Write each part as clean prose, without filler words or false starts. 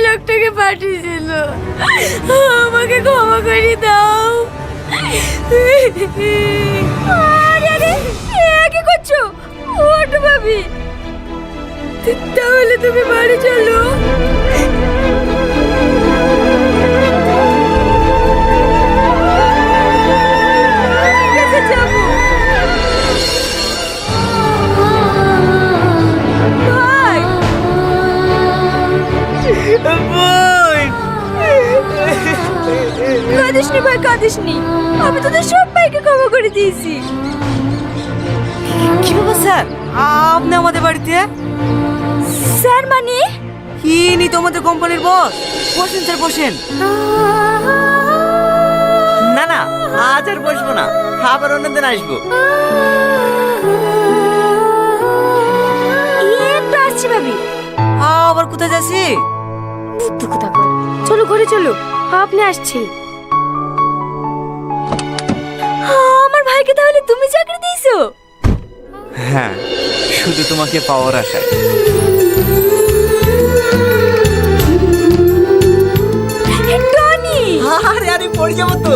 লোকটাকে পাঠিয়েছিল, আমাকে ক্ষমা করে দাও। আরে আরে, কি করছো? ওঠো ভাবি, তাহলে তুমি বাড়ি চলো। ঠিক আছে, যাবো। ভাই, কাঁদিসনি ভাই, কাঁদিসনি। আমি তোদের সবাইকে ক্ষমা করে দিয়েছি। কি ব্যাপার স্যার, আপনি আমাদের বাড়িতে? স্যার মানে? ইনি তো আমাদের কোম্পানির বস। বসেন স্যার, বসেন। না না, আজ আর বসবো না, আবার অন্যদিন আসবো। একটু আসছি ভাবি। আবার কোথায় যাচ্ছি? চলো ঘরে চলো, আপনি আসছি। আমার ভাইকে তাহলে তুমি চাকরি দিয়েছো? হ্যাঁ, শুধু তোমাকে পাওয়ার আশায়। টনি, আরে আরে, পড়ে যাবো তো।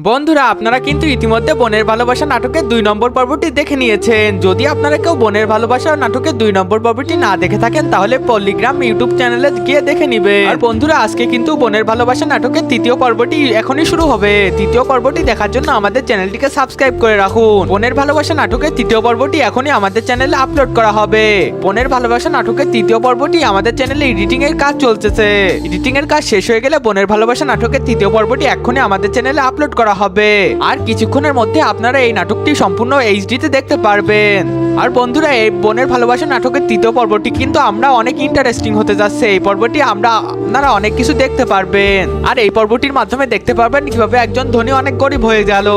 বন্ধুরা, আপনারা কিন্তু ইতিমধ্যে বোনের ভালোবাসা নাটকের 2 নম্বর পর্বটি দেখে নিয়েছেন। যদি আপনারা কেউ বোনের ভালোবাসা নাটকের 2 নম্বর পর্বটি না দেখে থাকেন, তাহলে পল্লিগ্রাম ইউটিউব চ্যানেলে গিয়ে দেখে নিবে। আর বন্ধুরা, আজকে কিন্তু বোনের ভালোবাসা নাটকের 3য় পর্বটি এখনই শুরু হবে। 3য় পর্বটি দেখার জন্য আমাদের চ্যানেলটিকে সাবস্ক্রাইব করে রাখুন। বোনের ভালোবাসা নাটকের 3য় পর্বটি এখনই আমাদের চ্যানেলে আপলোড করা হবে। বোনের ভালোবাসা নাটকের 3য় পর্বটি আমাদের চ্যানেলে এডিটিং এর কাজ চলতেছে। এডিটিং এর কাজ শেষ হয়ে গেলে বোনের ভালোবাসা নাটকের 3য় পর্বটি এখনই আমাদের চ্যানেলে আপলোড করা হবে। আর কিছুক্ষণের মধ্যে আপনারা এই নাটকটি সম্পূর্ণ এইচডিতে দেখতে পারবেন। আর বন্ধুরা, এই বোনের ভালোবাসা নাটকের 3য় পর্বটি কিন্তু আমরা অনেক ইন্টারেস্টিং হতে যাচ্ছে। এই পর্বটি আপনারা অনেক কিছু দেখতে পারবেন। আর এই পর্বটির মাধ্যমে দেখতে পারবেন কিভাবে একজন ধনী অনেক গরিব হয়ে গেল।